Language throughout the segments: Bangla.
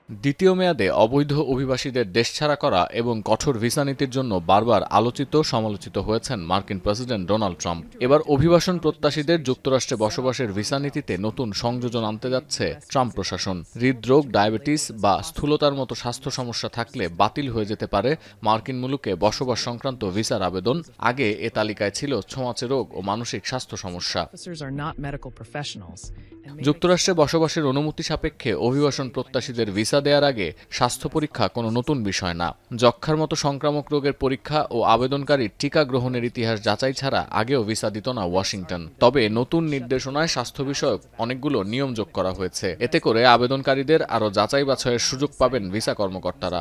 দ্বিতীয় মেয়াদে অবৈধ অভিবাসীদের দেশছাড়া করা এবং কঠোর ভিসা নীতির জন্য বারবার আলোচিত সমালোচিত হয়েছেন মার্কিন প্রেসিডেন্ট ডোনাল্ড ট্রাম্প। এবার অভিবাসন প্রত্যাশীদের যুক্তরাষ্ট্রে বসবাসের ভিসা নীতিতে নতুন সংযোজন আনতে যাচ্ছে ট্রাম্প প্রশাসন। হৃদরোগ, ডায়াবেটিস বা স্থূলতার মতো স্বাস্থ্য সমস্যা থাকলে বাতিল হয়ে যেতে পারে মার্কিন মুলুকে বসবাস সংক্রান্ত ভিসার আবেদন। আগে এ তালিকায় ছিল ছোঁয়াচে রোগ ও মানসিক স্বাস্থ্য সমস্যা। যুক্তরাষ্ট্রে বসবাসের অনুমতি সাপেক্ষে অভিবাসন প্রত্যাশীদের ভিসা দেওয়ার আগে স্বাস্থ্য পরীক্ষা কোনো নতুন বিষয় না। যক্ষ্মার মতো সংক্রামক রোগের পরীক্ষা ও আবেদনকারীর টিকা গ্রহণের ইতিহাস যাচাই ছাড়া আগেও ভিসা দিত না ওয়াশিংটন। তবে নতুন নির্দেশনায় স্বাস্থ্য বিষয়ক অনেকগুলো নিয়ম যোগ করা হয়েছে। এতে করে আবেদনকারীদের আরও যাচাই বাছাইয়ের সুযোগ পাবেন ভিসা কর্মকর্তারা।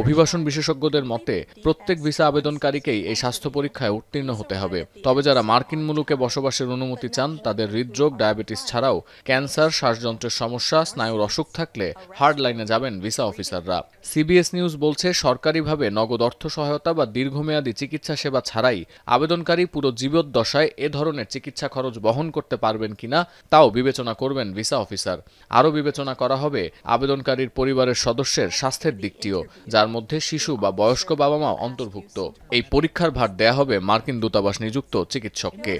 অভিবাসন বিশেষজ্ঞদের মতে প্রত্যেক ভিসা আবেদনকারীকেই এই স্বাস্থ্য পরীক্ষায় উত্তীর্ণ হতে হবে। তবে যারা মার্কিন মুলুকে বসবাসের অনুমতি চান তাদের হৃদরোগ, ডায়াবেটিস ছাড়াও ক্যান্সার, শ্বাসযন্ত্রের সমস্যা, স্নায়ুর অসুখ থাকলে হার্ড লাইনে যাবেন ভিসা অফিসাররা। সিবিএস নিউজ বলছে, সরকারিভাবে নগদ অর্থ সহায়তা বা দীর্ঘমেয়াদী চিকিৎসা সেবা ছাড়াই আবেদনকারী পুরো জীবদ্দশায় এ ধরনের চিকিৎসা খরচ বহন করতে পারবেন কিনা তাও বিবেচনা করবেন ভিসা অফিসার। আরও বিবেচনা করা হবে আবেদনকারীর পরিবারের সদস্যের স্বাস্থ্যের দিকটিও, যার মধ্যে শিশু বা বয়স্ক বাবা মা অন্তর্ভুক্ত। এই পরীক্ষার ভার দেয়া হবে মার্কিন দূতাবাস নিযুক্ত চিকিৎসককে।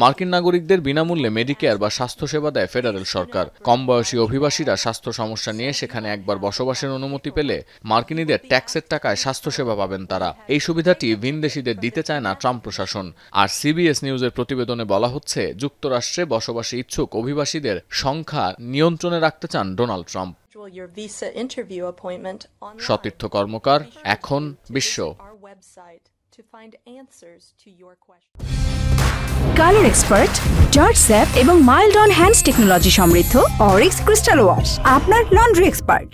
মার্কিন নাগরিকদের বিনামূল্যে মেডিকেয়ার বা স্বাস্থ্যসেবা দেয় ফেডারেল সরকার। কম বয়সী অভিবাসীরা স্বাস্থ্য সমস্যা নিয়ে সেখানে একবার বসবাসের অনুমতি পেলে মার্কিনীদের ট্যাক্সের টাকায় স্বাস্থ্যসেবা পাবেন তারা। এই সুবিধাটি ভিনদেশীদের দিতে চায় না ট্রাম্প প্রশাসন। আর সিবিএস নিউজের প্রতিবেদনে বলা হচ্ছে, যুক্তরাষ্ট্রে বসবাসে ইচ্ছুক অভিবাসীদের সংখ্যা নিয়ন্ত্রণে রাখতে চান ডোনাল্ড ট্রাম্প। সতীর্থ কর্মকার, এখন বিশ্ব। কালার এক্সপার্ট, জর্জ স্যাপ এবং মাইল্ড অন হ্যান্ডস টেকনোলজি সমৃদ্ধ অরিক্স ক্রিস্টাল ওয়াশ আপনার লন্ড্রি এক্সপার্ট।